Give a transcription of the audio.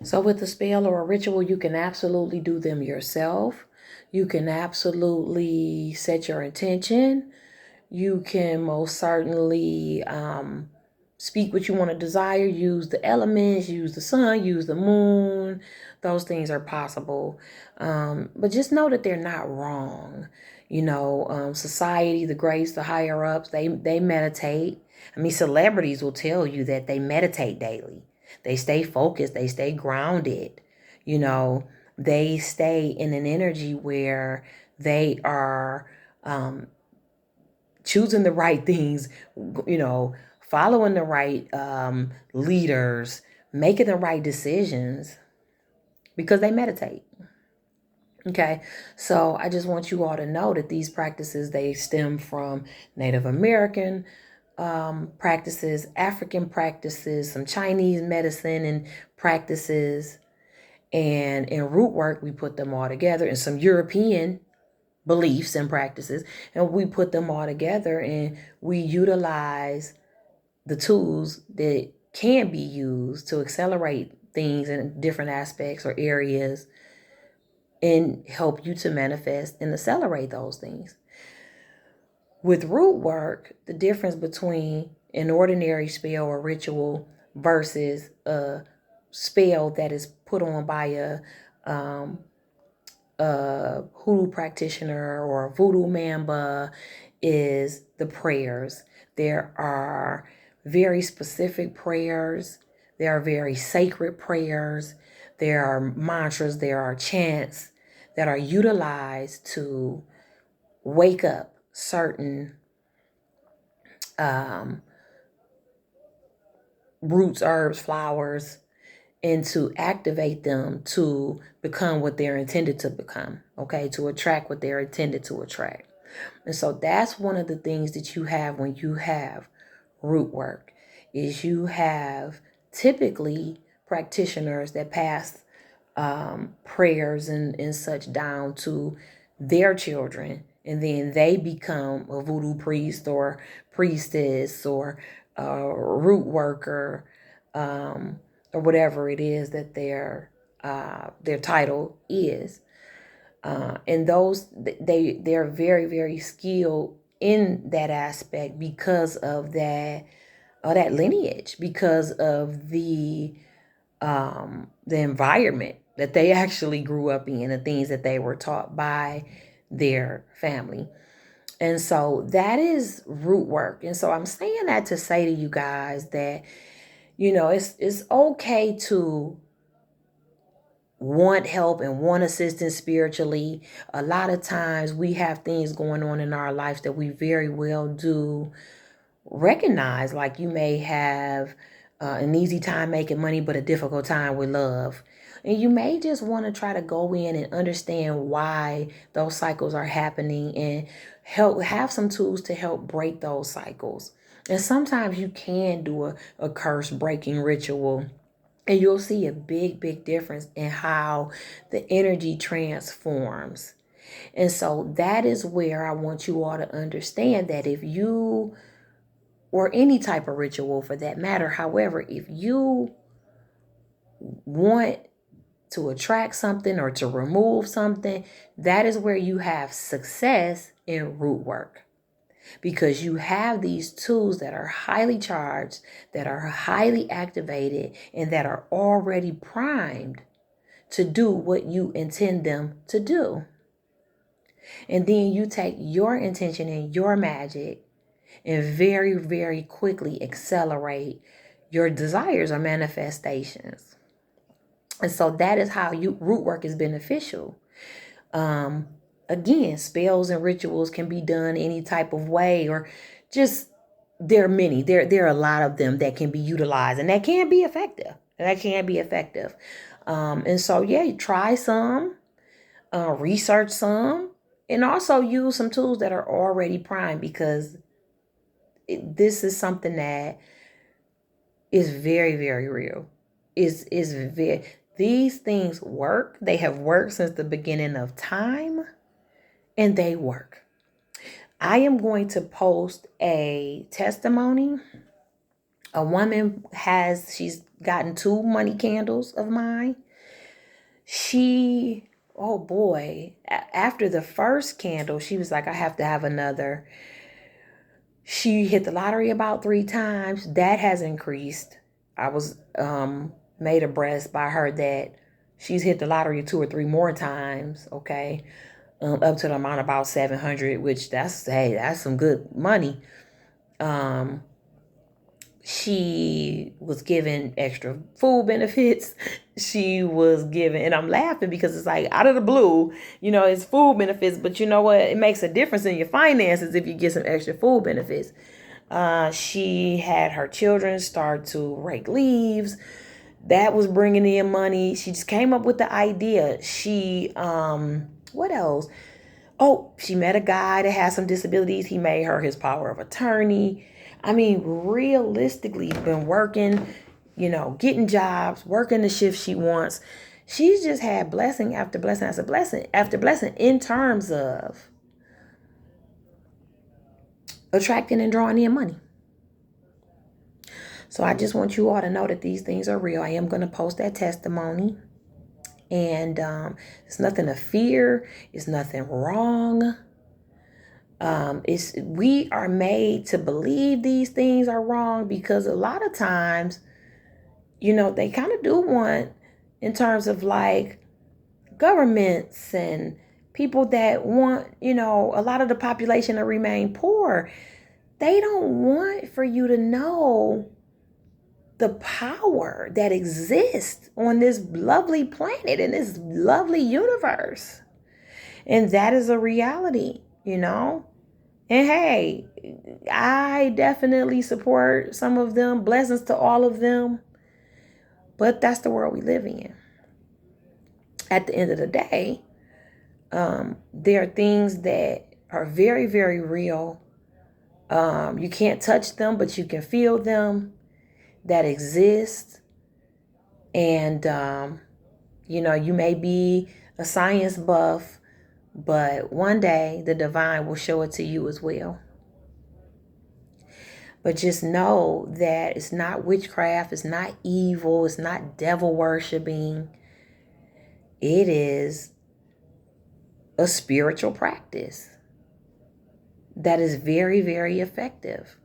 So with a spell or a ritual, you can absolutely do them yourself. You can absolutely set your intention. You can most certainly speak what you want to desire, use the elements, use the sun, use the moon. Those things are possible. But just know that they're not wrong. Society, the greats, the higher ups, they meditate. I mean, celebrities will tell you that they meditate daily. They stay focused, they stay grounded. You know, they stay in an energy where they are choosing the right things, following the right leaders, making the right decisions because they meditate. Okay, so I just want you all to know that these practices, they stem from Native American practices, African practices, some Chinese medicine and practices, and in root work we put them all together, and some European beliefs and practices, and we put them all together and we utilize the tools that can be used to accelerate things in different aspects or areas and help you to manifest and accelerate those things. With root work, the difference between an ordinary spell or ritual versus a spell that is put on by a hoodoo practitioner or a voodoo mamba is the prayers. There are very specific prayers. There are very sacred prayers. There are mantras. There are chants that are utilized to wake up certain roots, herbs, flowers, and to activate them to become what they're intended to become, okay? To attract what they're intended to attract. And so that's one of the things that you have when you have root work, is you have typically practitioners that pass prayers and such down to their children, and then they become a voodoo priest or priestess or a root worker, or whatever it is that their title is. And those they're very, very skilled in that aspect because of that lineage, because of the environment that they actually grew up in, the things that they were taught by their family. And so that is root work. And so I'm saying that to say to you guys that, it's okay to want help and want assistance spiritually. A lot of times we have things going on in our lives that we very well do recognize, like you may have an easy time making money but a difficult time with love, and you may just want to try to go in and understand why those cycles are happening and have some tools to help break those cycles. And sometimes you can do a curse breaking ritual, and you'll see a big, big difference in how the energy transforms. And so that is where I want you all to understand that if you, or any type of ritual for that matter, however, if you want to attract something or to remove something, that is where you have success in root work. Because you have these tools that are highly charged, that are highly activated, and that are already primed to do what you intend them to do. And then you take your intention and your magic and very, very quickly accelerate your desires or manifestations. And so that is how root work is beneficial. Again, spells and rituals can be done any type of way, or just there are many. There are a lot of them that can be utilized and that can be effective. And so yeah, try some, research some, and also use some tools that are already primed, because this is something that is very, very real. These things work. They have worked since the beginning of time, and they work. I am going to post a testimony A woman she's gotten 2 money candles of mine. Oh boy, after the first candle, she was like, I have to have another. She hit the lottery about 3 times. That has increased. I was made abreast by her that she's hit the lottery 2 or 3 more times. Okay, up to the amount of about 700, which that's some good money. She was given extra food benefits. She was given, and I'm laughing because it's like out of the blue, it's food benefits, but you know what? It makes a difference in your finances if you get some extra food benefits. She had her children start to rake leaves. That was bringing in money. She just came up with the idea. What else? Oh, she met a guy that has some disabilities. He made her his power of attorney. I mean, realistically, been working, getting jobs, working the shift she wants. She's just had blessing after blessing after blessing after blessing in terms of attracting and drawing in money. So I just want you all to know that these things are real. I am going to post that testimony. And it's nothing to fear. It's nothing wrong. We are made to believe these things are wrong because a lot of times, they kind of do want, in terms of like governments and people that want, a lot of the population to remain poor. They don't want for you to know the power that exists on this lovely planet, in this lovely universe. And that is a reality, And hey, I definitely support some of them. Blessings to all of them. But that's the world we live in. At the end of the day, there are things that are very, very real. You can't touch them, but you can feel them, that exist. And, you may be a science buff, but one day the divine will show it to you as well. But just know that it's not witchcraft, it's not evil, it's not devil worshiping. It is a spiritual practice that is very, very effective.